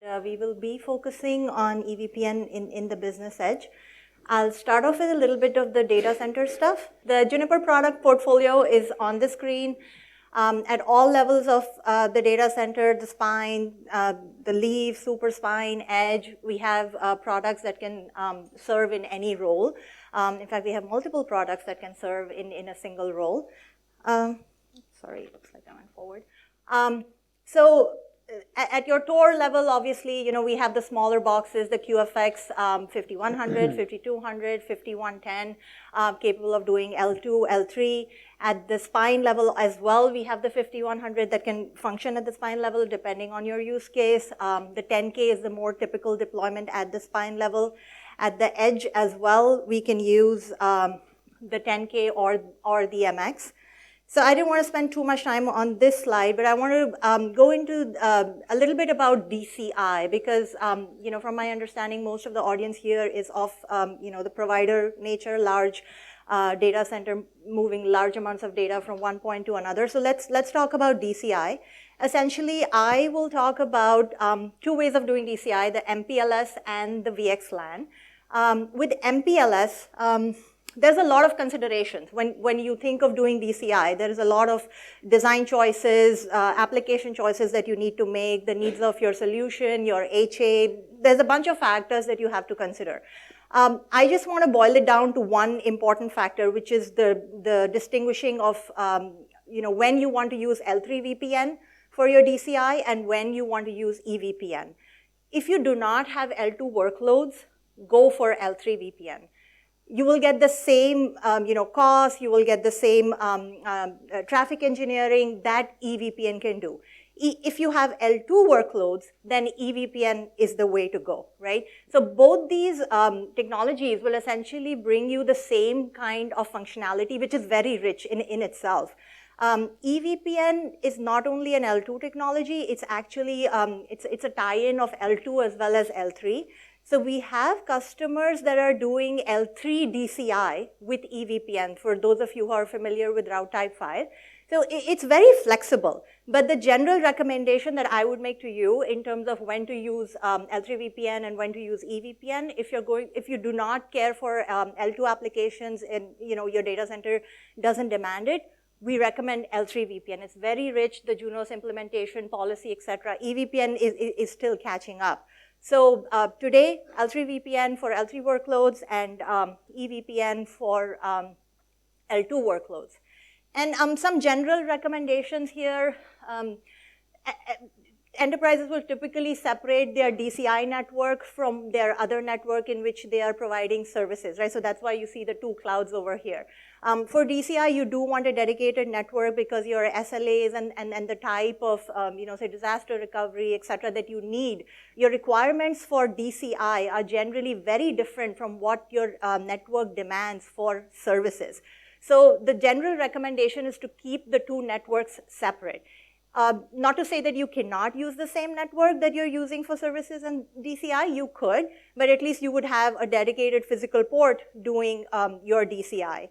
We will be focusing on Evpn in the business edge. I'll start off with a little bit of the data center stuff. The Juniper product portfolio is on the screen. At all levels of the data center, the spine, the leaf, super spine, edge, we have products that can serve in any role. In fact, we have multiple products that can serve in a single role. Sorry, it looks like I went forward. At your Tor level, obviously, we have the smaller boxes, the QFX 5100, 5200, 5110, capable of doing L2, L3. At the spine level as well, we have the 5100 that can function at the spine level depending on your use case. The 10K is the more typical deployment at the spine level. At the edge as well, we can use the 10K or the MX. So I didn't want to spend too much time on this slide, but I want to go into a little bit about DCI because, from my understanding, most of the audience here is of, the provider nature, large data center, moving large amounts of data from one point to another. So let's talk about DCI. Essentially, I will talk about two ways of doing DCI, the MPLS and the VXLAN. With MPLS, there's a lot of considerations. When you think of doing DCI, there is a lot of design choices, application choices that you need to make, the needs of your solution, your HA. There's a bunch of factors that you have to consider. I just want to boil it down to one important factor, which is the distinguishing of, when you want to use L3 VPN for your DCI and when you want to use Evpn. If you do not have L2 workloads, go for L3 VPN. You will get the same, cost. You will get the same traffic engineering that Evpn can do. If you have L2 workloads, then Evpn is the way to go, right? So both these technologies will essentially bring you the same kind of functionality, which is very rich in itself. Evpn is not only an L2 technology. It's actually it's a tie-in of L2 as well as L3. So we have customers that are doing L3 DCI with Evpn, for those of you who are familiar with route type file. So it's very flexible. But the general recommendation that I would make to you in terms of when to use L3 VPN and when to use Evpn, if you do not care for L2 applications and your data center doesn't demand it, we recommend L3 VPN. It's very rich, the Junos implementation, policy, etc. Evpn is still catching up. So today, L3 VPN for L3 workloads and Evpn for L2 workloads. And some general recommendations here. Enterprises will typically separate their DCI network from their other network in which they are providing services, right? So that's why you see the two clouds over here. For DCI, you do want a dedicated network because your SLAs and the type of, say disaster recovery, et cetera, that you need, your requirements for DCI are generally very different from what your network demands for services. So the general recommendation is to keep the two networks separate. Not to say that you cannot use the same network that you're using for services and DCI, you could, but at least you would have a dedicated physical port doing your DCI.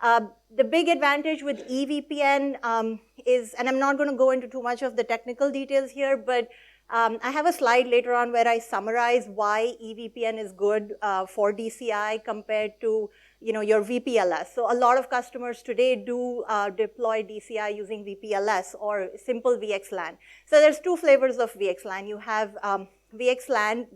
The big advantage with Evpn is, and I'm not going to go into too much of the technical details here, but I have a slide later on where I summarize why Evpn is good for DCI compared to your VPLS. So a lot of customers today do deploy DCI using VPLS or simple VXLAN. So there's two flavors of VXLAN. You have VXLAN,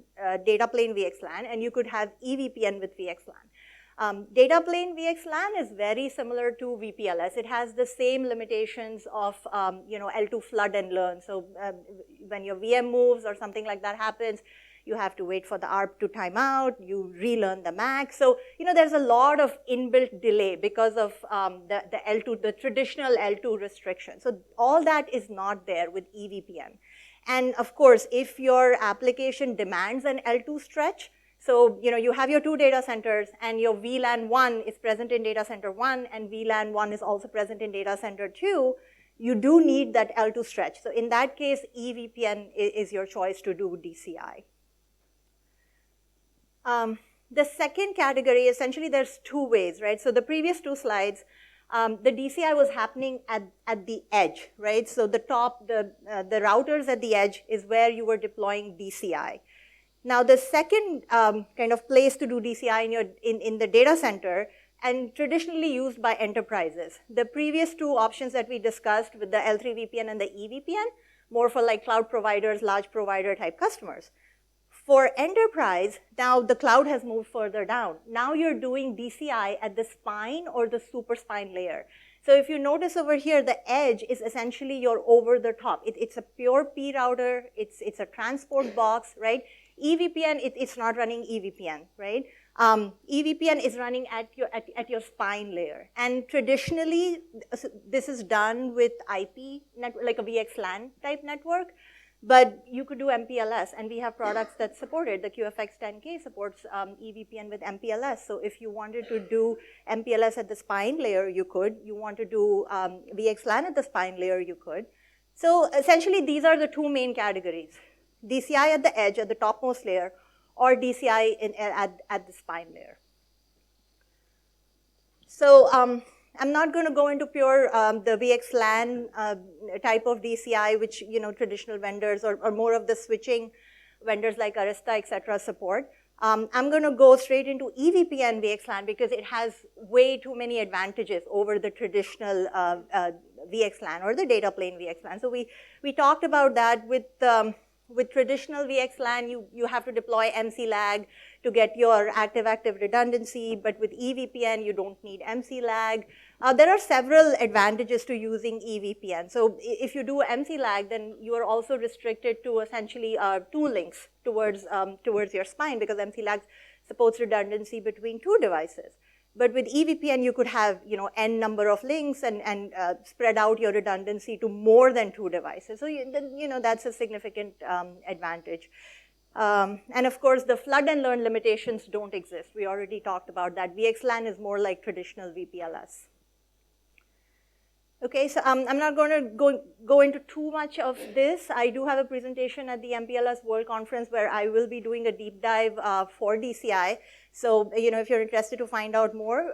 data plane VXLAN, and you could have Evpn with VXLAN. Data plane VXLAN is very similar to VPLS. It has the same limitations of L2 flood and learn. So when your VM moves or something like that happens, you have to wait for the ARP to time out, you relearn the MAC. So, there's a lot of inbuilt delay because of the L2, the traditional L2 restriction. So all that is not there with Evpn. And of course, if your application demands an L2 stretch, so, you have your two data centers and your VLAN 1 is present in data center 1 and VLAN 1 is also present in data center 2, you do need that L2 stretch. So in that case, Evpn is your choice to do DCI. The second category, essentially there's two ways, right? So the previous two slides, the DCI was happening at the edge, right? So the routers at the edge is where you were deploying DCI. Now, the second kind of place to do DCI in the data center, and traditionally used by enterprises. The previous two options that we discussed with the L3 VPN and the EVPN, more for like cloud providers, large provider type customers. For enterprise, now the cloud has moved further down. Now you're doing DCI at the spine or the super spine layer. So if you notice over here, the edge is essentially your over the top. It's a pure P router. It's a transport box, right? EVPN, it's not running EVPN, right? EVPN is running at your spine layer. And traditionally, this is done with IP, like a VXLAN type network. But you could do MPLS, and we have products that support it. The QFX10K supports EVPN with MPLS. So if you wanted to do MPLS at the spine layer, you could. You want to do VXLAN at the spine layer, you could. So essentially, these are the two main categories: DCI at the edge, at the topmost layer, or DCI at the spine layer. So I'm not going to go into pure the VXLAN type of DCI, which traditional vendors or more of the switching vendors like Arista, et cetera, support. I'm going to go straight into EVPN VXLAN because it has way too many advantages over the traditional VXLAN or the data plane VXLAN. So we talked about that with traditional VXLAN, you have to deploy MC-lag to get your active-active redundancy, but with EVPN, you don't need MC-lag. There are several advantages to using EVPN. So if you do MC-lag, then you are also restricted to essentially two links towards your spine, because MC-lag supports redundancy between two devices. But with EVPN, you could have n number of links and spread out your redundancy to more than two devices. So that's a significant advantage. And of course, the flood and learn limitations don't exist. We already talked about that. VXLAN is more like traditional VPLS. Okay, so I'm not going to go into too much of this. I do have a presentation at the MPLS World Conference where I will be doing a deep dive for DCI. So, if you're interested to find out more,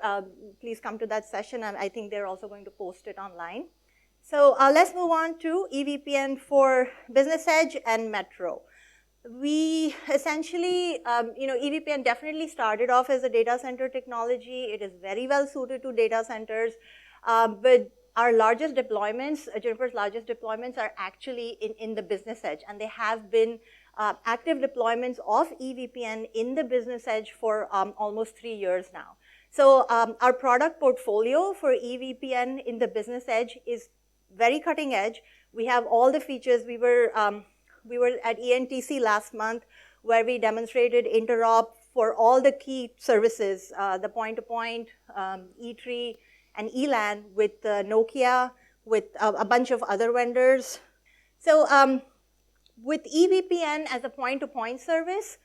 please come to that session. And I think they're also going to post it online. So let's move on to EVPN for Business Edge and Metro. We essentially, EVPN definitely started off as a data center technology. It is very well suited to data centers, but our largest deployments, Juniper's largest deployments, are actually in the business edge, and they have been active deployments of EVPN in the business edge for almost 3 years now. So our product portfolio for EVPN in the business edge is very cutting edge. We have all the features. We were at ENTC last month, where we demonstrated interop for all the key services, the point-to-point, E3, and ELAN with Nokia, with a bunch of other vendors. So with EVPN as a point-to-point service,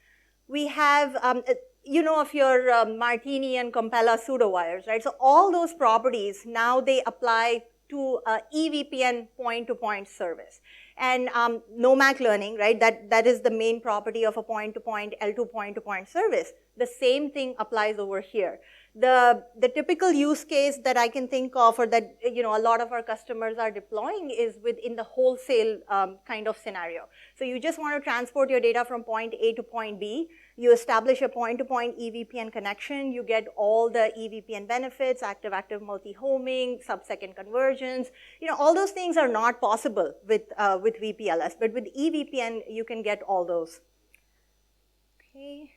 we have, of your Martini and Compella pseudo wires, right? So all those properties, now they apply to EVPN point-to-point service. And NOMAC learning, right? That is the main property of a point-to-point, L2 point-to-point service. The same thing applies over here. The typical use case that I can think of, or that a lot of our customers are deploying, is within the wholesale kind of scenario. So you just want to transport your data from point A to point B. You establish a point-to-point EVPN connection. You get all the EVPN benefits: active-active multi-homing, sub-second conversions. All those things are not possible with VPLS, but with EVPN you can get all those. Okay.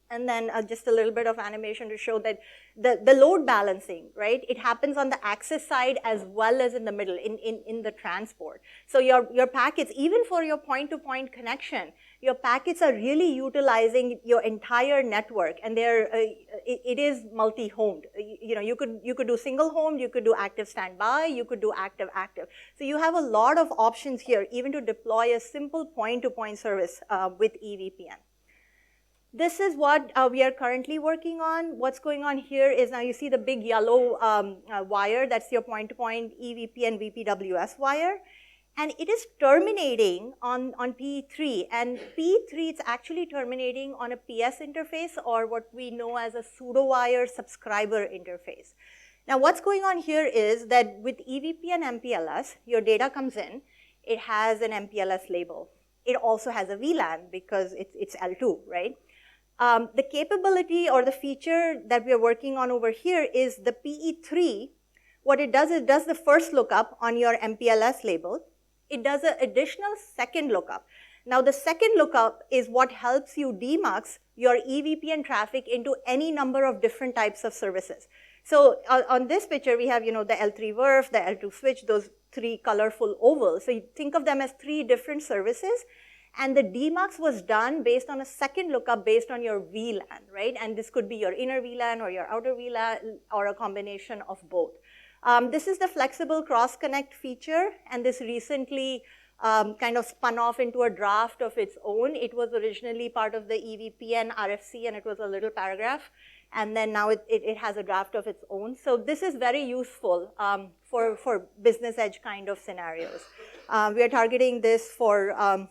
And then just a little bit of animation to show that the load balancing, right? It happens on the access side as well as in the middle, in the transport. So your packets, even for your point-to-point connection, your packets are really utilizing your entire network, and it is multi-homed. You could do single-homed, you could do active standby, you could do active-active. So you have a lot of options here, even to deploy a simple point-to-point service with EVPN. This is what we are currently working on. What's going on here is, now you see the big yellow wire, that's your point-to-point EVPN VPWS wire. And it is terminating on P3. And P3, it's actually terminating on a PS interface, or what we know as a pseudo-wire subscriber interface. Now what's going on here is that with Evpn MPLS, your data comes in, it has an MPLS label. It also has a VLAN because it's L2, right? The capability or the feature that we are working on over here is the PE3. What it does is it does the first lookup on your MPLS label. It does an additional second lookup. Now the second lookup is what helps you demux your Evpn traffic into any number of different types of services. So on this picture, we have, the L3 VRF, the L2 switch, those three colorful ovals. So you think of them as three different services. And the demux was done based on a second lookup based on your VLAN, right? And this could be your inner VLAN or your outer VLAN or a combination of both. This is the flexible cross-connect feature, and this recently kind of spun off into a draft of its own. It was originally part of the Evpn RFC, and it was a little paragraph. And then now it has a draft of its own. So this is very useful for business edge kind of scenarios. We are targeting this for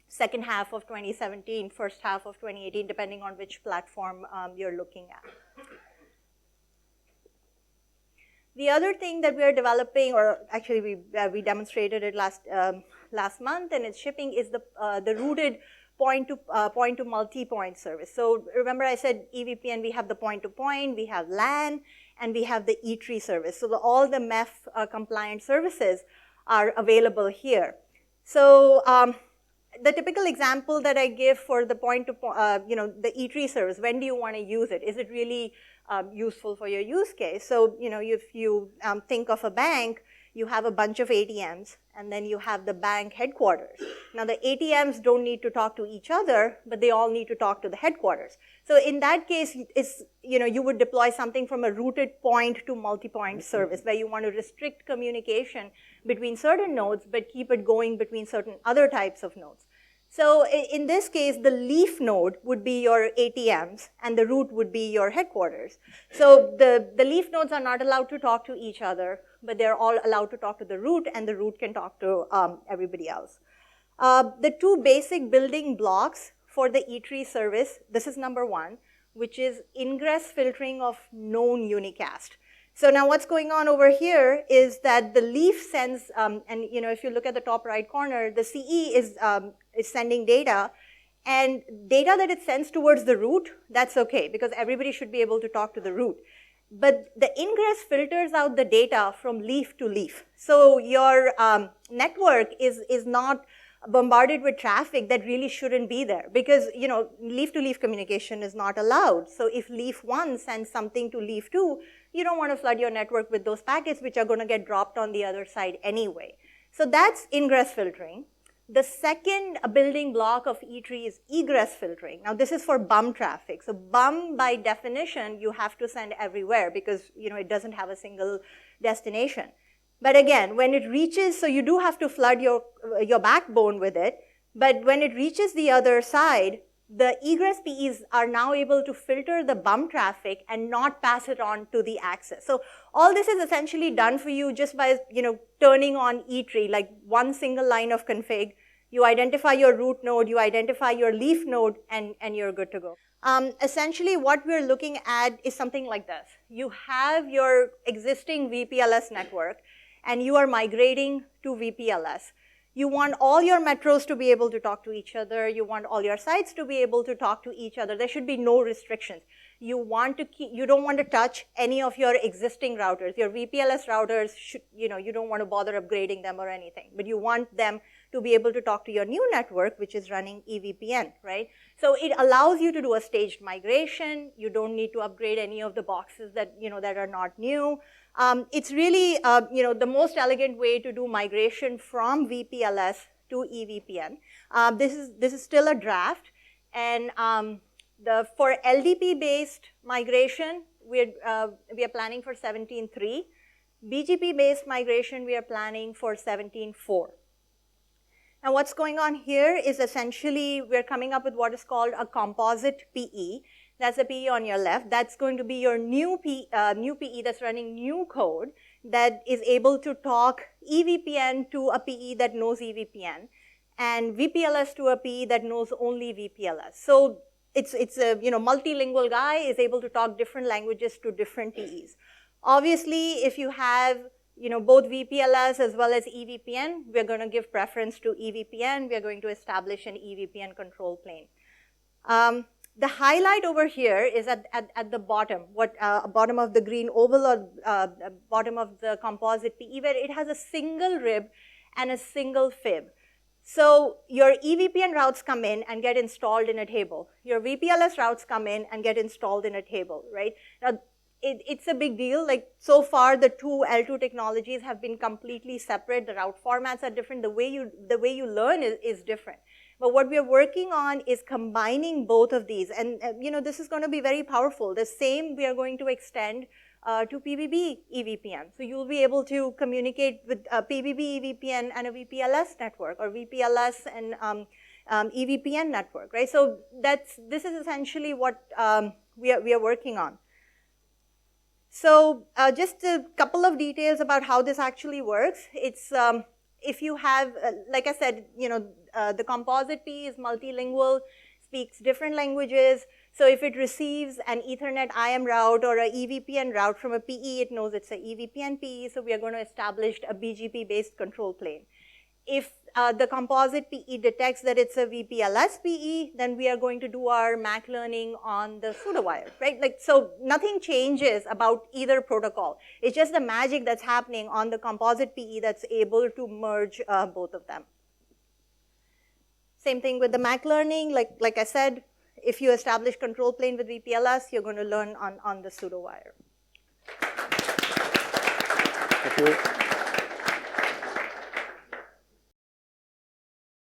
second half of 2017, first half of 2018, depending on which platform you're looking at. The other thing that we are developing, or actually we demonstrated it last month, and it's shipping, is the rooted point to multi-point service. So remember I said Evpn, we have the point-to-point, we have LAN, and we have the E-tree service. So all the MEF compliant services are available here. So the typical example that I give for the point-to-point, the E-tree service, when do you want to use it? Is it really useful for your use case? So, if you think of a bank, you have a bunch of ATMs, and then you have the bank headquarters. Now, the ATMs don't need to talk to each other, but they all need to talk to the headquarters. So in that case, you would deploy something from a rooted point to multi-point service, where you want to restrict communication between certain nodes, but keep it going between certain other types of nodes. So in this case, the leaf node would be your ATMs, and the root would be your headquarters. So the leaf nodes are not allowed to talk to each other, but they're all allowed to talk to the root, and the root can talk to everybody else. The two basic building blocks for the E-tree service, this is number one, which is ingress filtering of known unicast. So now what's going on over here is that the leaf sends, and if you look at the top right corner, the CE is sending data, and data that it sends towards the root, that's okay, because everybody should be able to talk to the root. But the ingress filters out the data from leaf to leaf. So your network is not bombarded with traffic that really shouldn't be there, because leaf-to-leaf communication is not allowed. So if leaf 1 sends something to leaf 2, you don't want to flood your network with those packets which are going to get dropped on the other side anyway. So that's ingress filtering. The second building block of E-tree is egress filtering. Now this is for bum traffic. So bum, by definition, you have to send everywhere because it doesn't have a single destination. But again, when it reaches, so you do have to flood your backbone with it, but when it reaches the other side, the egress PEs are now able to filter the bum traffic and not pass it on to the access. So all this is essentially done for you just by turning on E-tree, like one single line of config. You identify your root node, you identify your leaf node, and you're good to go. Essentially, what we're looking at is something like this. You have your existing VPLS network, and you are migrating to VPLS. You want all your metros to be able to talk to each other. You want all your sites to be able to talk to each other. There should be no restrictions. You don't want to touch any of your existing routers. Your VPLS routers, you don't want to bother upgrading them or anything. But you want them to be able to talk to your new network, which is running Evpn, right? So it allows you to do a staged migration. You don't need to upgrade any of the boxes that are not new. It's really the most elegant way to do migration from VPLS to Evpn. This is still a draft, and for LDP-based migration, we are planning for 17.3. BGP-based migration, we are planning for 17.4. Now, what's going on here is essentially we're coming up with what is called a composite PE. That's the PE on your left. That's going to be your new PE that's running new code that is able to talk EVPN to a PE that knows EVPN, and VPLS to a PE that knows only VPLS. So it's a multilingual guy is able to talk different languages to different PEs. Obviously, if you have both VPLS as well as Evpn, we're going to give preference to Evpn. We're going to establish an Evpn control plane. The highlight over here is at the bottom, bottom of the green oval or bottom of the Composite Pe, where it has a single rib and a single fib. So your Evpn routes come in and get installed in a table. Your VPLS routes come in and get installed in a table, right? Now, it's a big deal. Like, so far, the two L2 technologies have been completely separate. The route formats are different. The way you learn is different. But what we're working on is combining both of these. And this is going to be very powerful. The same we are going to extend to PBB EVPN. So you'll be able to communicate with PBB EVPN and a VPLS network, or VPLS and EVPN network, right? So this is essentially what we are working on. So just a couple of details about how this actually works. It's if you have, like I said, the Composite Pe is multilingual, speaks different languages. So if it receives an Ethernet IM route or a EVPN route from a PE, it knows it's a EVPN PE. So we are going to establish a BGP-based control plane. If the Composite PE detects that it's a VPLS PE, then we are going to do our MAC learning on the pseudowire, right? Like, so nothing changes about either protocol. It's just the magic that's happening on the Composite PE that's able to merge both of them. Same thing with the MAC learning. Like I said, if you establish control plane with VPLS, you're going to learn on the pseudowire. Thank you.